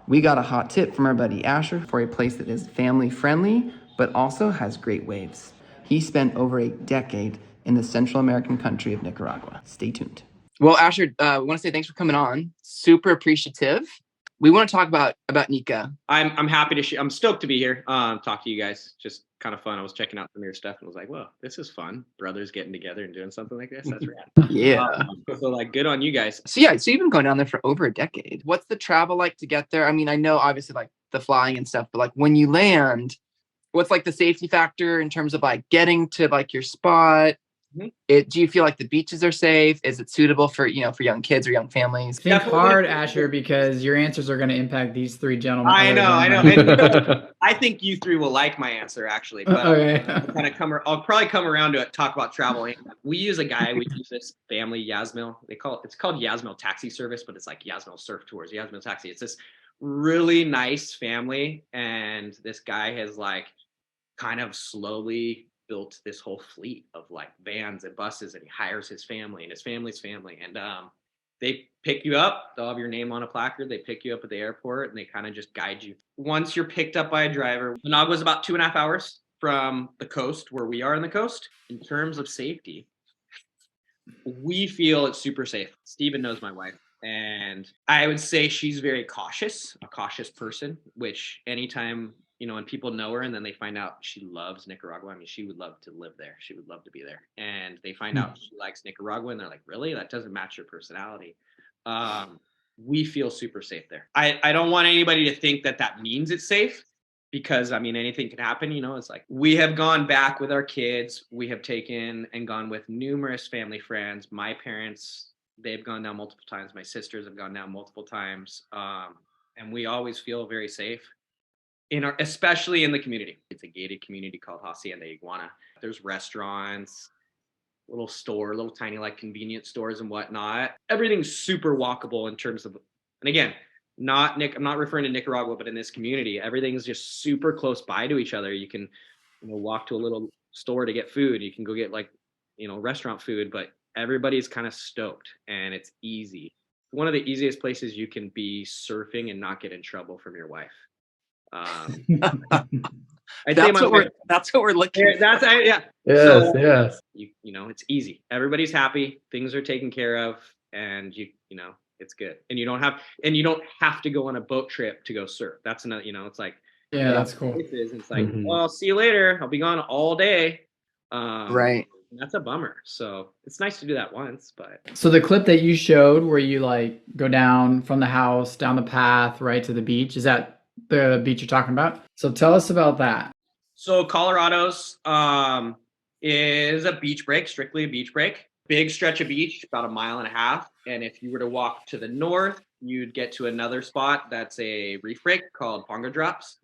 We got a hot tip from our buddy Asher for a place that is family friendly, but also has great waves. He spent over a decade in the Central American country of Nicaragua. Stay tuned. Well, Asher, we want to say thanks for coming on. Super appreciative. We want to talk about Nica. I'm happy to I'm stoked to be here. Talk to you guys. Just kind of fun. I was checking out some of your stuff and was like, whoa, this is fun. Brothers getting together and doing something like this. That's rad. Yeah. So like, good on you guys. So you've been going down there for over a decade. What's the travel like to get there? I mean, I know obviously like the flying and stuff, but like when you land, what's like the safety factor in terms of like getting to like your spot? Do you feel like the beaches are safe? Is it suitable for, for young kids or young families? Think hard, Asher, because your answers are going to impact these three gentlemen. I know. And, I think you three will like my answer actually, but okay. I'll probably come around to talk about travel. We use this family Yasmil. It's called Yasmil Taxi Service, but it's like Yasmil Surf Tours, Yasmil Taxi. It's this really nice family, and this guy has like kind of slowly built this whole fleet of like vans and buses, and he hires his family and his family's family, and they pick you up. They'll have your name on a placard. They pick you up at the airport, and they kind of just guide you. Once you're picked up by a driver, Managua is about 2.5 hours from the coast, where we are in the coast. In terms of safety, we feel it's super safe. Steven knows my wife, and I would say she's very cautious, a cautious person, which anytime, when people know her and then they find out she loves Nicaragua, I mean, she would love to live there. She would love to be there. And they find out she likes Nicaragua, and they're like, really? That doesn't match your personality. We feel super safe there. I don't want anybody to think that means it's safe, because, I mean, anything can happen. It's like we have gone back with our kids. We have taken and gone with numerous family friends. My parents, they've gone down multiple times. My sisters have gone down multiple times. And we always feel very safe. Especially in the community. It's a gated community called Hacienda Iguana. There's restaurants, little tiny like convenience stores and whatnot. Everything's super walkable in terms of, and again, I'm not referring to Nicaragua, but in this community, everything's just super close by to each other. You can, walk to a little store to get food. You can go get like, restaurant food, but everybody's kind of stoked and it's easy. One of the easiest places you can be surfing and not get in trouble from your wife. That's what we're looking for. Yeah. Yes, yes. It's easy. Everybody's happy. Things are taken care of, and it's good. And you don't have to go on a boat trip to go surf. That's another. It's like that's cool. It's like, well, I'll see you later. I'll be gone all day. Right. That's a bummer. So it's nice to do that once, but. So the clip that you showed, where you like go down from the house down the path right to the beach, is that the beach you're talking about? So tell us about that. So Colorado's is a beach break, strictly a beach break. Big stretch of beach, about 1.5 miles. And if you were to walk to the north, you'd get to another spot that's a reef break called Ponga Drops.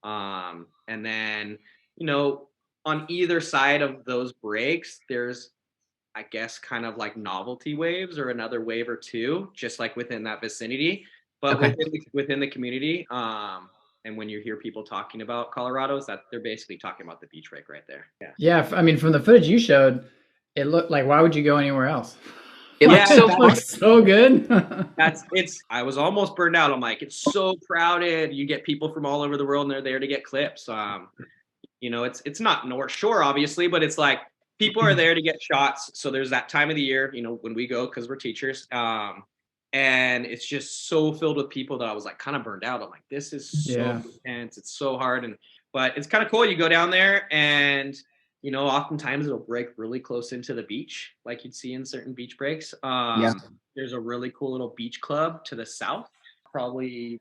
And then, on either side of those breaks, there's, I guess, kind of like novelty waves or another wave or two, just like within that vicinity. But within the community, and when you hear people talking about Colorado's, that they're basically talking about the beach break right there. Yeah. I mean, from the footage you showed, it looked like, why would you go anywhere else? It looks so good. I was almost burned out. I'm like, it's so crowded. You get people from all over the world, and they're there to get clips. It's not North Shore, obviously, but it's like people are there to get shots. So there's that time of the year, when we go, because we're teachers. And it's just so filled with people that I was like kind of burned out. I'm like, this is so intense. It's so hard. But it's kind of cool. You go down there and, oftentimes it'll break really close into the beach, like you'd see in certain beach breaks. There's a really cool little beach club to the south, probably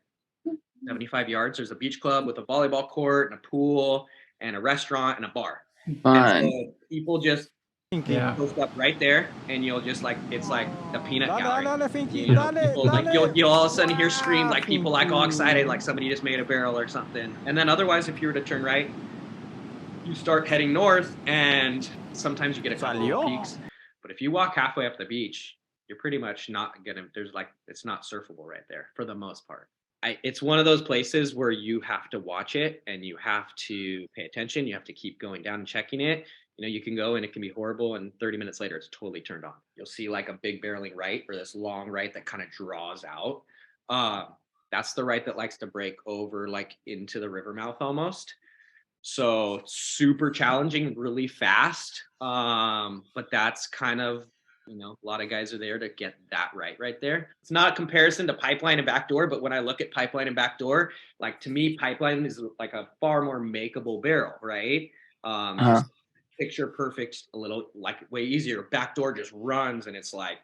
75 yards. There's a beach club with a volleyball court and a pool and a restaurant and a bar. Fun. And so people just post up right there, and you'll just like, it's like a peanut gallery. People, like you'll all of a sudden hear screams, like people like all excited, like somebody just made a barrel or something. And then otherwise, if you were to turn right, you start heading north, and sometimes you get a couple of peaks. But if you walk halfway up the beach, you're pretty much not gonna. It's not surfable right there for the most part. It's one of those places where you have to watch it and you have to pay attention. You have to keep going down and checking it. You can go and it can be horrible, and 30 minutes later, it's totally turned on. You'll see like a big barreling right or this long right that kind of draws out. That's the right that likes to break over like into the river mouth almost. So super challenging, really fast. But that's kind of, a lot of guys are there to get that right there. It's not a comparison to pipeline and backdoor, but when I look at pipeline and backdoor, like to me, pipeline is like a far more makeable barrel, right? Just picture perfect, a little like way easier. Backdoor just runs and it's like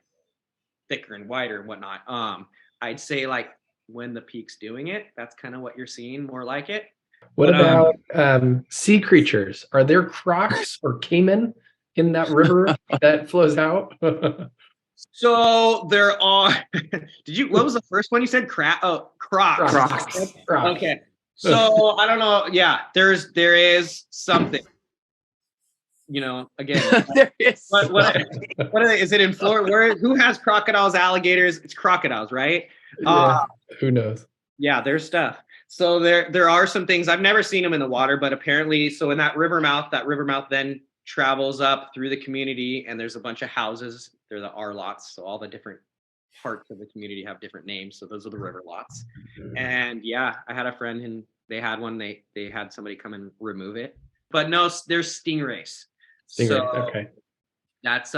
thicker and wider and whatnot. I'd say like when the peak's doing it, that's kind of what you're seeing more like it. What about sea creatures? Are there crocs or caiman in that river that flows out? So there are. What was the first one you said? Crocs. Crocs. Okay. So I don't know. Yeah, there is something. Again, There is. what are they? Is it in Florida? Who has crocodiles, alligators? It's crocodiles, right? Yeah, who knows? Yeah, there's stuff. So there are some things. I've never seen them in the water, but apparently, so in that river mouth then travels up through the community, and there's a bunch of houses. They're the R lots. So all the different parts of the community have different names. So those are the river lots. And yeah, I had a friend and they had one. They had somebody come and remove it. But no, there's stingrays. So okay. That's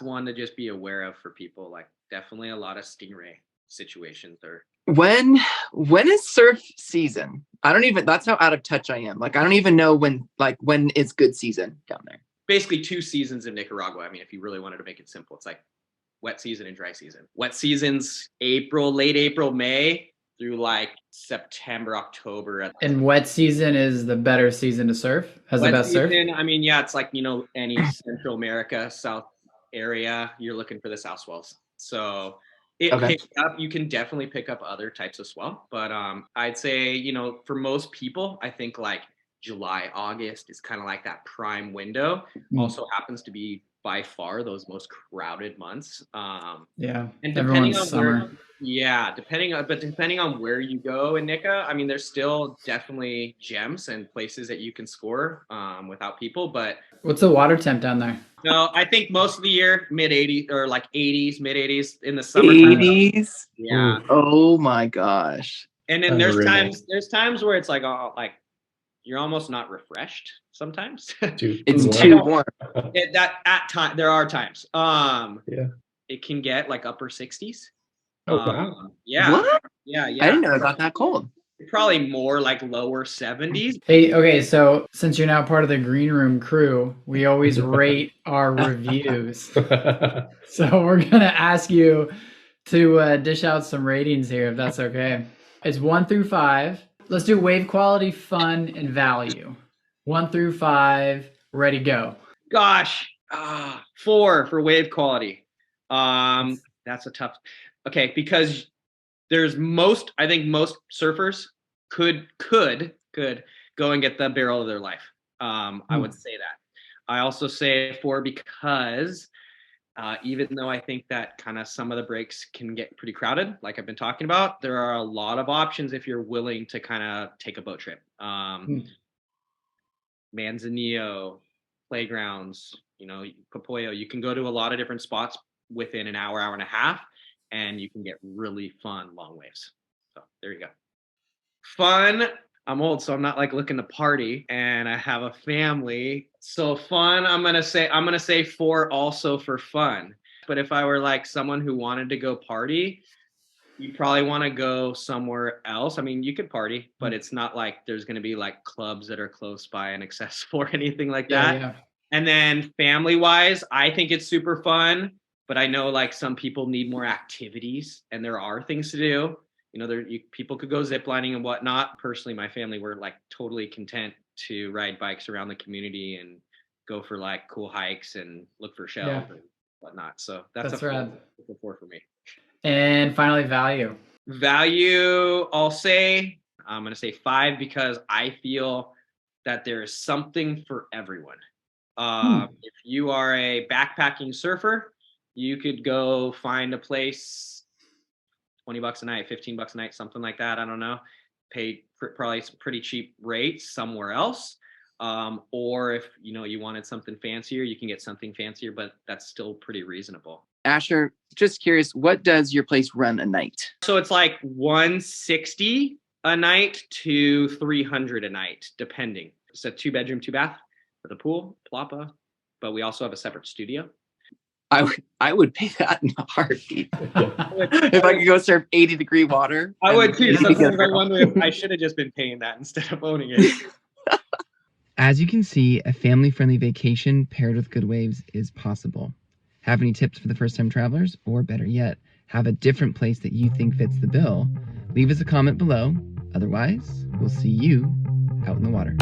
one to just be aware of for people. Like definitely a lot of stingray situations are. When is surf season? That's how out of touch I am. Like, I don't even know when is good season down there. Basically 2 seasons in Nicaragua. I mean, if you really wanted to make it simple, it's like wet season and dry season. Wet season's late April, May through like September, October. And wet season is the better season to surf? Has the best surf? I mean, yeah, it's like, any Central America, South area, you're looking for the south swells. So picks up, you can definitely pick up other types of swell, but I'd say, for most people, I think like July, August is kind of like that prime window. Also happens to be by far those most crowded months. Yeah, and depending on summer. depending on where you go in Nica, I mean, there's still definitely gems and places that you can score without people. But what's the water temp down there? No, I think most of the year mid 80s or like 80s, mid 80s in the summer. 80s. Yeah. Oh my gosh. And then there's times where it's like, oh, like you're almost not refreshed sometimes. It's too warm. There are times. Yeah. It can get like upper 60s. Oh wow. Yeah. What? Yeah. I didn't know it got that cold. Probably more like lower 70s. Hey, okay, so since you're now part of the green room crew, we always rate our reviews. So we're gonna ask you to dish out some ratings here, if that's okay. It's 1 through 5. Let's do wave quality, fun, and value. 1 through 5, ready, go. Gosh, 4 for wave quality. That's a tough. Okay, because I think most surfers could go and get the barrel of their life. I would say that. I also say 4 because even though I think that kind of some of the breaks can get pretty crowded, like I've been talking about, there are a lot of options if you're willing to kind of take a boat trip. Manzanillo, playgrounds, Popoyo, you can go to a lot of different spots within an hour and a half, and you can get really fun long waves. So there you go. Fun. I'm old, so I'm not like looking to party, and I have a family. So fun, I'm gonna say 4 also for fun. But if I were like someone who wanted to go party, you probably want to go somewhere else. I mean, you could party, but it's not like there's gonna be like clubs that are close by and accessible or anything like that. Yeah. And then family-wise, I think it's super fun, but I know like some people need more activities, and there are things to do. People could go ziplining and whatnot. Personally, my family were like totally content to ride bikes around the community and go for like cool hikes and look for shells and whatnot. So that's a 4 for me. And finally, value. Value, I'm going to say 5 because I feel that there is something for everyone. If you are a backpacking surfer, you could go find a place, $20 a night, $15 a night, something like that. I don't know. Pay probably some pretty cheap rates somewhere else. Or if you wanted something fancier, you can get something fancier, but that's still pretty reasonable. Asher, just curious, what does your place run a night? So it's like 160 a night to 300 a night, depending. It's a 2-bedroom, 2-bath with a pool, plappa, but we also have a separate studio. I would pay that in a heartbeat. If I could go serve 80-degree water. I would too. and- Sometimes I wonder if I should have just been paying that instead of owning it. As you can see, a family-friendly vacation paired with good waves is possible. Have any tips for the first-time travelers? Or better yet, have a different place that you think fits the bill? Leave us a comment below. Otherwise, we'll see you out in the water.